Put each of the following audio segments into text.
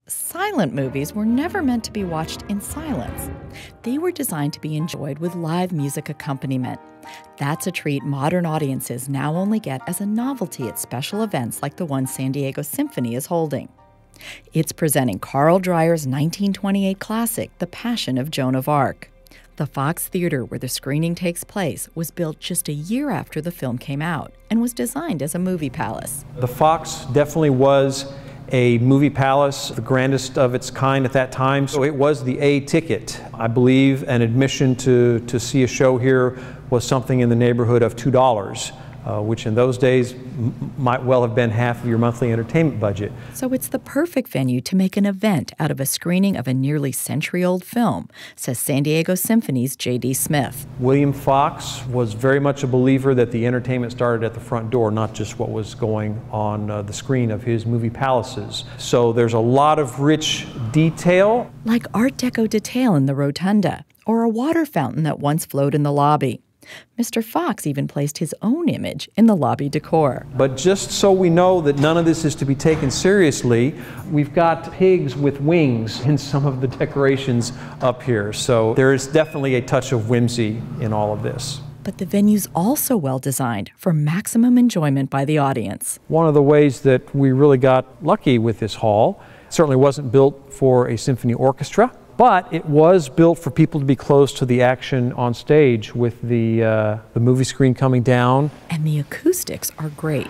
Silent movies were never meant to be watched in silence. They were designed to be enjoyed with live music accompaniment. That's a treat modern audiences now only get as a novelty at special events like the one San Diego Symphony is holding. It's presenting Carl Dreyer's 1928 classic, The Passion of Joan of Arc. The Fox Theater, where the screening takes place, was built just a year after the film came out and was designed as a movie palace. The Fox definitely was a movie palace, the grandest of its kind at that time. So it was the A ticket. I believe an admission to see a show here was something in the neighborhood of $2, which in those days might well have been half of your monthly entertainment budget. So it's the perfect venue to make an event out of a screening of a nearly century-old film, says San Diego Symphony's J.D. Smith. William Fox was very much a believer that the entertainment started at the front door, not just what was going on the screen of his movie palaces. So there's a lot of rich detail. Like Art Deco detail in the rotunda, or a water fountain that once flowed in the lobby. Mr. Fox even placed his own image in the lobby decor. But just so we know that none of this is to be taken seriously, we've got pigs with wings in some of the decorations up here. So there is definitely a touch of whimsy in all of this. But the venue's also well designed for maximum enjoyment by the audience. One of the ways that we really got lucky with this hall, certainly wasn't built for a symphony orchestra, but it was built for people to be close to the action on stage with the movie screen coming down. And the acoustics are great.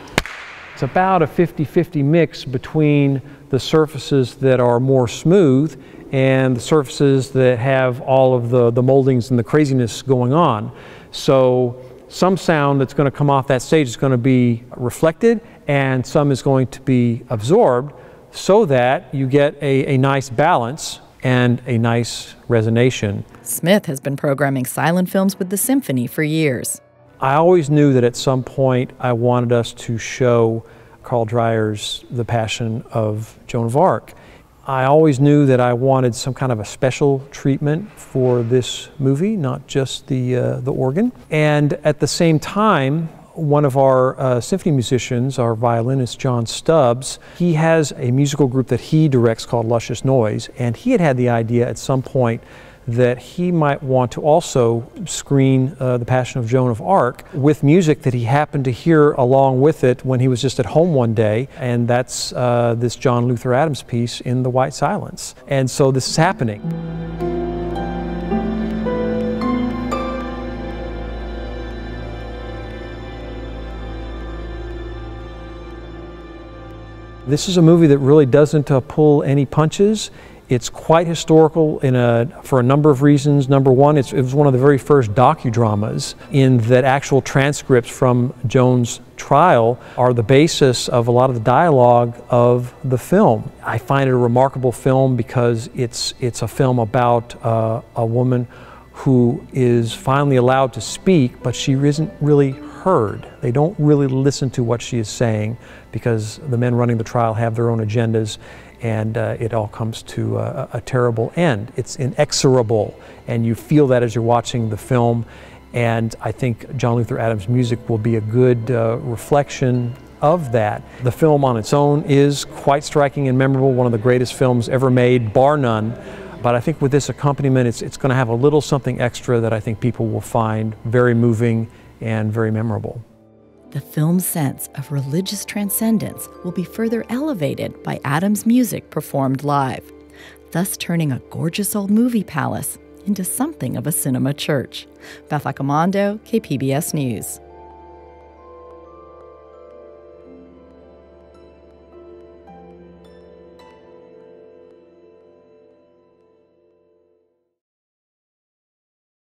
It's about a 50-50 mix between the surfaces that are more smooth and the surfaces that have all of the moldings and the craziness going on. So some sound that's going to come off that stage is going to be reflected and some is going to be absorbed so that you get a nice balance and a nice resonation. Smith has been programming silent films with the symphony for years. I always knew that at some point I wanted us to show Carl Dreyer's The Passion of Joan of Arc. I always knew that I wanted some kind of a special treatment for this movie, not just the organ. And at the same time, one of our symphony musicians, our violinist John Stubbs, he has a musical group that he directs called Luscious Noise, and he had the idea at some point that he might want to also screen The Passion of Joan of Arc with music that he happened to hear along with it when he was just at home one day, and that's this John Luther Adams piece in The White Silence. And so this is happening. This is a movie that really doesn't pull any punches. It's quite historical for a number of reasons. Number one, it was one of the very first docudramas in that actual transcripts from Joan's trial are the basis of a lot of the dialogue of the film. I find it a remarkable film because it's a film about a woman who is finally allowed to speak, but she isn't really heard. They don't really listen to what she is saying because the men running the trial have their own agendas, and it all comes to a terrible end. It's inexorable, and you feel that as you're watching the film, and I think John Luther Adams' music will be a good reflection of that. The film on its own is quite striking and memorable, one of the greatest films ever made, bar none. But I think with this accompaniment, it's going to have a little something extra that I think people will find very moving and very memorable. The film's sense of religious transcendence will be further elevated by Adams' music performed live, thus turning a gorgeous old movie palace into something of a cinema church. Beth Accomando, KPBS News.